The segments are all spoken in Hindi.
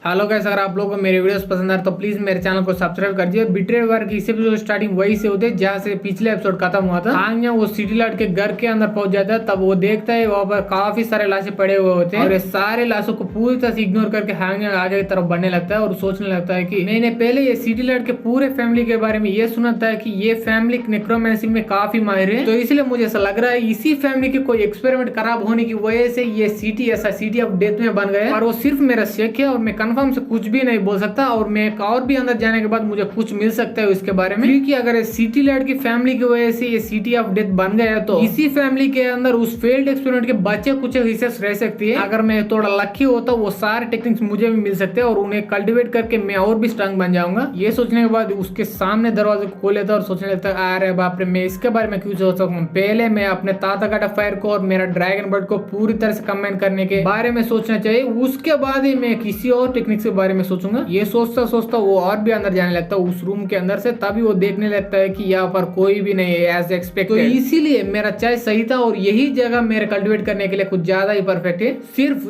हेलो गाइस, अगर आप लोगों को मेरे वीडियोस पसंद आए तो प्लीज मेरे चैनल को सब्सक्राइब कर दीजिए। बिट्रेड वार की इस एपिसोड स्टार्टिंग वही से होते है जहाँ से पिछले एपिसोड खत्म हुआ था। हांग वो सिटी लॉर्ड के घर के अंदर पहुंच जाता है, तब वो देखता है वहाँ पर काफी सारे लाशें पड़े हुए होते हैं और ये सारे लाशों को पूरी तरह से इग्नोर करके हांग आगे की तरफ बढ़ने लगता है और सोचने लगता है कि मैंने पहले ये सिटी लॉर्ड के पूरे फैमिली के बारे में ये सुना था कि ये फैमिली नेक्रोमेंसी में काफी माहिर है, तो इसलिए मुझे ऐसा लग रहा है इसी फैमिली के कोई एक्सपेरिमेंट खराब होने की वजह से ये सिटी ऐसा सिटी ऑफ डेथ में बन गया। और वो सिर्फ मेरा शक है और मैं कंफर्म से कुछ भी नहीं बोल सकता और मैं एक और भी अंदर जाने के बाद मुझे कुछ मिल सकता है इसके बारे में, क्योंकि अगर ये सिटी लॉर्ड की फैमिली की वजह से ये सिटी ऑफ डेथ बन गया तो इसी फैमिली के अंदर उस फेल्ड एक्सपेरिमेंट के बचे कुछ हिस्से रह सकती है। अगर मैं थोड़ा लकी होता वो सारे टेक्निक्स मुझे भी मिल सकते हैं और उन्हें कल्टिवेट करके मैं और भी स्ट्रांग बन जाऊंगा। ये सोचने के बाद उसके सामने दरवाजे को खोल लेता और सोचने लगता है अरे बाप रे, मैं इसके बारे में क्यों सोच सकूं। पहले मैं अपने ताता काटा फायर को और मेरा ड्रैगन बर्ड को पूरी तरह से कंबाइन करने के बारे में सोचना चाहिए, उसके बाद ही मैं किसी और टेक्निक के बारे में सोचूंगा। ये सोचता सोचता वो और भी अंदर जाने लगता है उस रूम के अंदर से, तभी वो देखने लगता है कि यहाँ पर कोई भी नहीं है एज एक्सपेक्टेड। तो इसीलिए मेरा चॉइस सही था और यही जगह मेरे कल्टिवेट करने के लिए कुछ ज्यादा ही परफेक्ट है।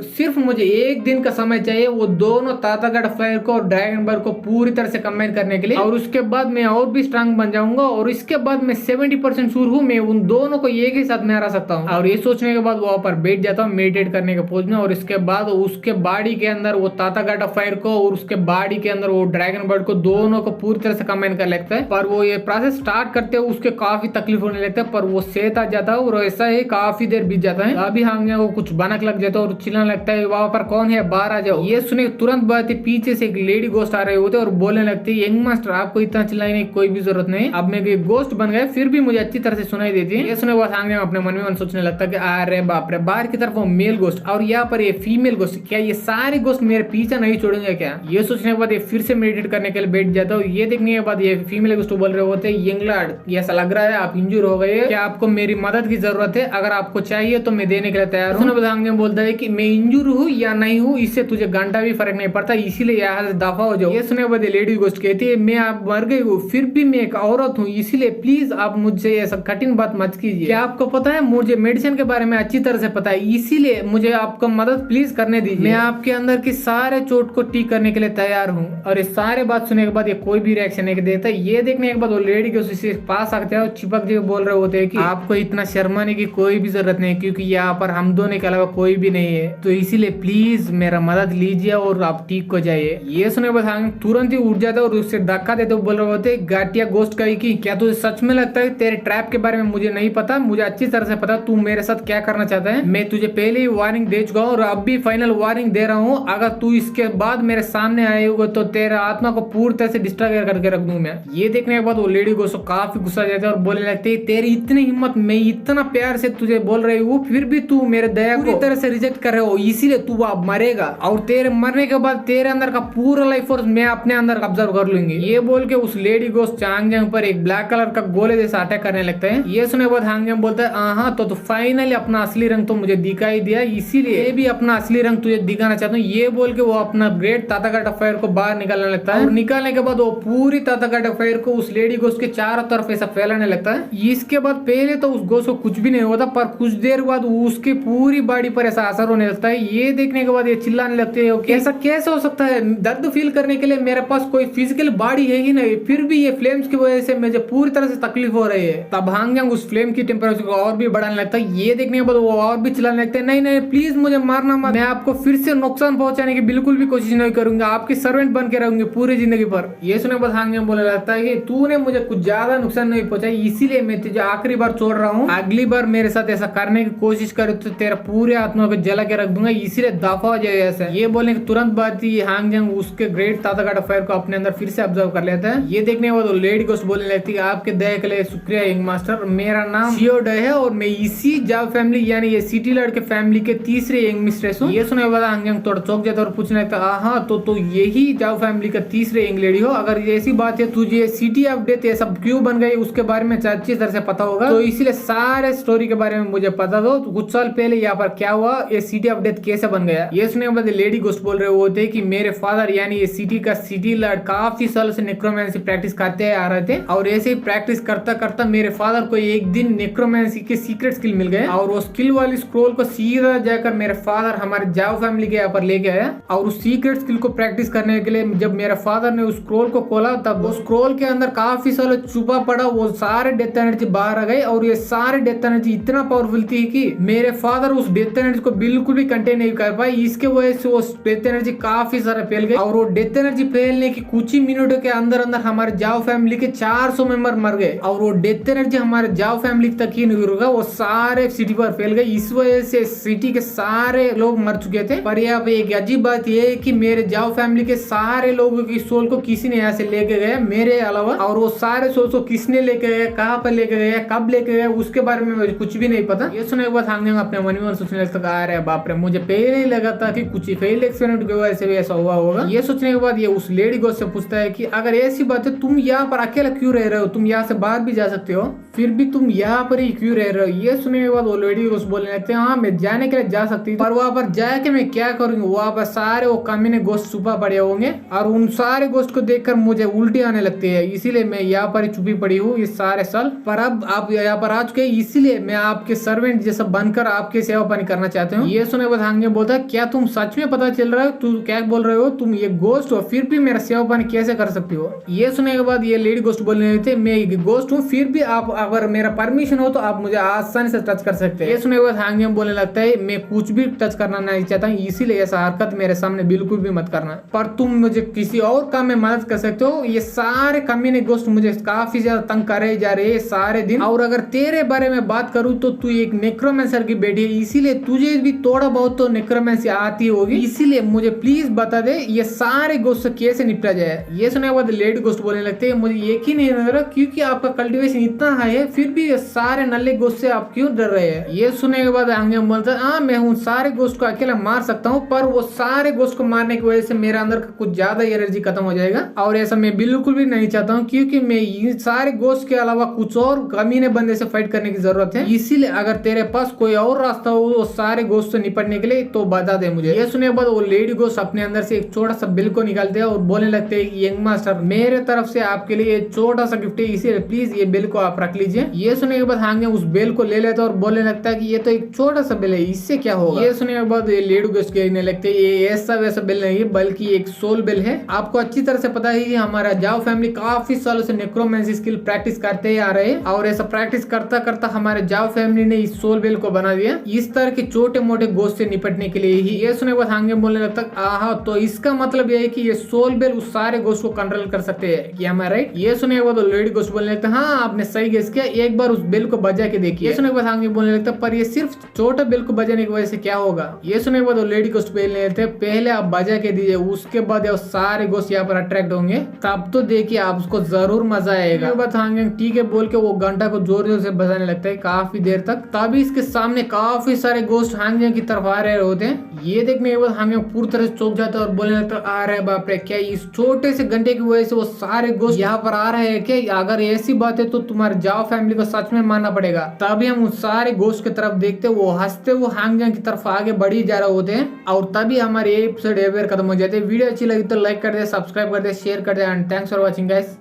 सिर्फ मुझे एक दिन का समय चाहिए वो दोनों तातागढ़ फायर को और ड्रैगन बर्ड को पूरी तरह से कंबाइन करने के लिए, और उसके बाद मैं और भी स्ट्रांग बन जाऊंगा और इसके बाद मैं 70% श्योर हूँ मैं उन दोनों को एक ही साथ में हरा सकता हूँ। और ये सोचने के बाद वहां पर बैठ जाता हूँ मेडिटेट करने के पोज में, और इसके बाद उसके बॉडी के अंदर वो तातागढ़ फायर को और उसके बॉडी के अंदर वो ड्रैगन बर्ड को दोनों को पूरी तरह से कंबाइन कर लगता है। पर वो ये प्रोसेस स्टार्ट करते हुए उसके काफी तकलीफ होने लगता है, पर वो सेहत आ जाता है और ऐसा ही काफी देर बीत जाता है। अभी हांग को कुछ बनक लग जाता है और चिल्लाने लगता है वहां पर कौन है, बाहर आ जाओ। ये सुने तुरंत बात पीछे से एक लेडी गोस्ट आ रहे होते और बोलने लगती है यंग मास्टर आपको इतना चिल्लाने की कोई भी जरूरत नहीं, अब मैं गोस्ट बन गया फिर भी मुझे अच्छी तरह से सुनाई देती है। ये सुने वो हांग अपने मन में सोचने लगता है कि अरे बाप रे, बाहर की तरफ वो मेल गोस्ट और यहाँ पर ये फीमेल गोस्ट, क्या ये सारे गोस्ट मेरे पीछे नहीं छोड़ेंगे क्या। ये सोचने के बाद ये फिर से मेडिटेट करने के लिए बैठ जाता हूँ। ये देखने के बाद ये फीमेल गोस्ट बोल रहे होते हैं यंग लॉर्ड ऐसा लग रहा है आप इंजूर हो गए, क्या आपको मेरी मदद की जरूरत है, अगर आपको चाहिए तो मैं देने के लिए तैयार हूँ। बोलता है कि मैं इंजूर हूँ या नहीं हूँ इससे तुझे घंटा भी फर्क नहीं पड़ता, इसीलिए यहाँ से दफा हो जाओ। ये सुनने के बाद लेडी गोस्ट कहती है मैं आप मर गई हूँ फिर भी मैं एक औरत हूँ, इसीलिए प्लीज आप मुझसे ऐसा कठिन बात मत कीजिए। क्या आपको पता है मुझे मेडिसिन के बारे में अच्छी तरह से पता है, इसीलिए मुझे आपको मदद प्लीज करने दीजिए, मैं आपके अंदर की सारे चोट को ठीक करने के लिए तैयार हूँ। और ये सारे बात सुनने के बाद ये कोई भी रिएक्शन नहीं देता। ये देखने के बाद वो लेडी के उससे पास आते हैं और चिपक के बोल रहे होते हैं कि आपको इतना शर्माने की कोई भी जरूरत नहीं, क्योंकि यहाँ पर हम दोनों के अलावा कोई भी नहीं है, तो इसीलिए प्लीज मेरा मदद लीजिए और आप ठीक हो जाइए। ये सुने बाद हांग तुरंत ही उठ जाता है और उससे धक्का देते बोल रहे होते गाटिया गोस्ट का कि क्या तुझे सच में लगता है तेरे ट्रैप के बारे में मुझे नहीं पता, मुझे अच्छी तरह से पता तू मेरे साथ क्या करना चाहता है। मैं तुझे पहले ही वार्निंग दे चुका हूँ और अब भी फाइनल वार्निंग दे रहा हूँ, अगर तू इसके बाद मेरे सामने आए होगा तो तेरा आत्मा को पूरी तरह से डिस्ट्रॉय करके रख दूं मैं। ये देखने के बाद वो लेडी गोस्ट काफी गुस्सा जाता है और बोलने लगती है तेरी इतनी हिम्मत, मैं इतना प्यार से तुझे बोल रही हूँ फिर भी तू मेरे दया को पूरी तरह से रिजेक्ट कर रहे हो, इसीलिए तू अब मरेगा और तेरे मरने के बाद तेरे अंदर का पूरा लाइफ फोर्स मैं अपने अंदर ऑब्जर्व कर लूंगी। ये बोल के उस लेडी गोस्ट चांगजंग पर एक ब्लैक कलर का गोले जैसा अटैक करने लगता है। ये सुने बाद हांगजंग बोलता है हाँ तो फाइनली अपना असली रंग तो मुझे दिखाई दिया, इसीलिए भी अपना असली रंग तुझे दिखाना चाहता हूँ। ये बोल के वो अपना ग्रेट ताताकाटा फायर को बाहर निकालने लगता है और निकालने के बाद वो पूरी ताताकाटा फायर को उस लेडी गोस्ट के चारों तरफ ऐसा फैलाने लगता है। इसके बाद पहले तो उस गोस्ट को कुछ भी नहीं होता, पर कुछ देर बाद उसकी पूरी बॉडी पर ऐसा असर होने लगता है। ये देखने के बाद ये चिल्लाने लगते हैं कि ऐसा कैसे हो सकता है, दर्द फील करने के लिए मेरे पास कोई फिजिकल बॉडी है ही नहीं, फिर भी ये फ्लेम्स की वजह से मुझे पूरी तरह से तकलीफ हो रही है। तब हांगजंग उस फ्लेम की टेम्परेचर को और भी बढ़ाने लगता है। ये देखने के बाद वो और भी चिल्लाने लगते हैं नहीं नहीं प्लीज मुझे मारना मत, मैं आपको फिर से नुकसान पहुंचाने की बिल्कुल भी कोशिश नहीं करूंगा, आपकी सर्वेंट बन के रहूंगी पूरी जिंदगी पर। ये सुने बाद हांगजंग बोलने लगता है कि तूने मुझे कुछ ज्यादा नुकसान नहीं पहुंचाई, इसीलिए मैं तुझे आखिरी बार छोड़ रहा हूँ, अगली बार मेरे साथ ऐसा करने की कोशिश करे तो तेरा पूरे आत्मा को जला के रख दूंगा, इसीलिए दफा हो जाए ऐसा। ये बोलने के तुरंत बाद ही हांगजंग उसके ग्रेट ताताकाटा फायर को अपने अंदर फिर से ऑब्जर्व कर लेता है। ये देखने के बाद लेडी गोस्ट बोलने लगती है आपके दया के लिए शुक्रिया यंग मास्टर, मेरा नाम शियोडे है और मैं इसी जाव फैमिली यानी ये सिटी लॉर्ड के फैमिली के तीसरे यंग मिस्ट्रेस हूँ। ये सुने के बाद हांगजंग थोड़ा चौंक जाता है और पूछने लगता है हाँ तो यही जाव फैमिली का तीसरे यंग लेडी हो, अगर ऐसी बात है तुझे सिटी ऑफ डेथ ये सब क्यों बन गई उसके बारे में अच्छी तरह से पता होगा, तो इसीलिए सारे स्टोरी के बारे में मुझे पता दो, तो कुछ साल पहले यहाँ पर क्या हुआ, ये सिटी ऑफ डेथ कैसे बन गया। ये सुनने के बाद लेडी गोस्ट बोल रहे होते कि मेरे फादर यानी ये सिटी का सिटी लॉर्ड काफी साल से नेक्रोमेंसी प्रैक्टिस करते आ रहे थे और ऐसे ही प्रैक्टिस करता करता मेरे फादर को एक दिन नेक्रोमेंसी के सीक्रेट स्किल मिल गए और वो स्किल वाली स्क्रोल को सीधा जाकर मेरे फादर हमारे जाव फैमिली के यहाँ पर लेके आया और उस उस सीक्रेट स्किल को प्रैक्टिस करने के लिए जब मेरे फादर ने उस स्क्रॉल को खोला तब वो स्क्रॉल के अंदर काफी सारा छुपा पड़ा वो सारे डेथ एनर्जी बाहर आ गए और ये सारे डेथ एनर्जी इतना पावरफुल थी कि मेरे फादर उस डेथ एनर्जी को बिल्कुल भी कंटेन नहीं कर पाए। इसके वजह से वो डेथ एनर्जी काफी सारा फैल गई और वो डेथ एनर्जी फैलने की कुछ ही मिनटों के अंदर अंदर हमारे जाओ फैमिली के 400 मेंबर मर गए और वो डेथ एनर्जी हमारे जाओ फैमिली तक ही नहीं रुका, वो सारे सिटी पर फैल गई। इस वजह से सिटी के सारे लोग मर चुके थे। पर यहाँ पे एक अजीब बात ये है कि मेरे जाओ फैमिली के सारे लोगों की सोल को किसी ने यहाँ से लेके गया मेरे अलावा, और वो सारे सोल को किसने लेके गया, कहाँ पर लेके गया, कब लेके गया, उसके बारे में मुझे कुछ भी नहीं पता। ये सुनने के बाद हम अपने मन में सोचने लगता आ रहा है बाप रे, मुझे पहले ही लगा था कि कुछ फेल एक्सपेरिमेंट की वजह से भी ऐसा हुआ होगा। ये सोचने के बाद ये उस लेडी को से पूछता है कि अगर ऐसी बात है तुम यहाँ पर अकेला क्यों रह रहे हो, तुम यहाँ से बाहर भी जा सकते हो, फिर भी तुम यहाँ पर ही क्यों रह रहे हो। ये सुनने के बाद वो लेडी को बोलने लगते हैं हाँ मैं जाने के लिए जा सकती हूँ, पर वहाँ पर जाके मैं क्या करूंगी, वहाँ पर सारे वो कमीने गोश्त छुपा पड़े होंगे और उन सारे गोश्त को देखकर मुझे उल्टी आने लगती है, इसीलिए मैं यहाँ पर ही छुपी पड़ी हूँ ये सारे साल। पर अब आप यहाँ पर आ चुके हैं इसीलिए मैं आपके सर्वेंट जैसा बनकर आपके सेवा पानी करना चाहते हूँ। ये सुनने के बाद हांगे बोलता है क्या तुम सच में पता चल रहा है, तू क्या बोल रहे हो, तुम ये गोश्त हो फिर भी मेरा सेवा पानी कैसे कर सकती हो। ये सुनने के बाद ये लेडी गोश्त बोलने लगे थे मैं गोश्त हूँ फिर भी आप अगर मेरा परमिशन हो तो आप मुझे आसानी से टच कर सकते हैं। ये सुनने के बाद हांगे बोलने लगता है मैं कुछ भी टच करना नहीं चाहता हूँ, इसीलिए ऐसा हरकत मेरे सामने बिल्कुल भी मत करना, पर तुम मुझे किसी और काम में मदद कर सकते हो। ये सारे कमीने गोश्त मुझे काफी ज्यादा तंग करे जा रहे हैं सारे दिन, और अगर तेरे बारे में बात करूँ तो तू एक नेक्रोमेंसर की बेटी है, इसीलिए तुझे भी थोड़ा बहुत तो नेक्रोमेंसी आती होगी, इसीलिए मुझे प्लीज बता दे ये सारे गोश्त से कैसे निपटा जाए। ये सुनने के बाद लेडी गोश्त बोलने लगते हैं मुझे यकीन नहीं हो रहा क्योंकि आपका कल्टीवेशन इतना हाई है फिर भी सारे नल्ले गोश्त से आप क्यों डर रहे हैं। ये सुनने के बाद आगे बोलता है हाँ मैं उन सारे गोश्त को अकेला मार सकता हूँ, पर वो सारे गोश्त को मारने की वजह से मेरे अंदर का कुछ ज्यादा एनर्जी खत्म हो जाएगा और ऐसा मैं बिल्कुल भी नहीं चाहता हूँ क्योंकि मैं इन सारे गोश्त के अलावा कुछ और कमीने बंदे से फाइट करने की जरूरत है, इसीलिए अगर तेरे पास कोई और रास्ता हो वो सारे गोश्त से निपटने के लिए तो बता दे मुझे। ये सुनने के बाद वो लेडी गोश्त अपने अंदर से एक छोटा सा बिल को निकालते हैं और बोलने लगते हैं कि यंग मास्टर मेरे तरफ से आपके लिए छोटा सा गिफ्ट है, इसीलिए प्लीज ये बिल को आप रख लीजिए। ये सुनने के बाद हांगे उस बिल को ले लेता है और बोलने लगता है कि ये तो एक छोटा सा बिल है, इससे क्या होगा। ये सुनने के बाद ये लेडी गोश्त कहने लगते हैं ये ऐसा वैसा बिल नहीं है बल्कि एक सोल बिल है। आपको अच्छी तरह से पता है हमारा जाओ फैमिली काफी सालों से नेक्रोमेंसी स्किल प्रैक्टिस करते आ रहे हैं और ऐसा प्रैक्टिस करता करता हमारे जाओ फैमिली ने इस सोल बिल को बना दिया इस तरह के छोटे मोटे गोश्त से निपटने के लिए ही। ये सुनने के बाद हांगे बोलने लगता आहा तो इसका मतलब ये है कि ये सोल बिल उस सारे गोश्त को कंट्रोल कर सकते हैं, क्या मैं राइट। ये सुनने के बाद लेडी गोश्त बोलने लगता हाँ आपने सही गेस किया, एक बार उस बिल को बजा के देखिए। ये सुनने के बाद हांगे बोलने लगता पर ये सिर्फ छोटा बिल को बजाने की वजह से क्या होगा। ये सुनने के बाद लेडी गोश्त बोलने लगते पहले आप बजा के दीजिए उसके बाद सारे गोश्त यहाँ पर अट्रैक्ट होंगे, तब तो देखिए आप उसको जरूर मजा आएगा। ठीक है बोल के वो घंटा को जोर जोर से बजाने लगता है काफी देर तक, तभी इसके सामने काफी सारे गोश्त हांगे की तरफ आ रहे होते हैं। ये देखने के बाद हांगे पूरी तरह से चौंक जाता है और बोलने लगता है आ रहे बाप रे क्या इस छोटे से घंटे की वजह से वो सारे गोश्त यहाँ पर आ रहे हैं क्या, अगर ऐसी बात है तो तुम्हारे जाओ फैमिली को सच में मानना पड़ेगा। तभी हम उस सारे गोश्त की तरफ देखते वो हंसते वो हांगे की तरफ आगे बढ़ी जा रहे होते हैं और तभी हमारे एपिसोड खत्म हो जाते हैं। वीडियो अच्छी लगी तो लाइक कर दे, सब्सक्राइब कर दे, शेयर कर दे and thanks for watching guys.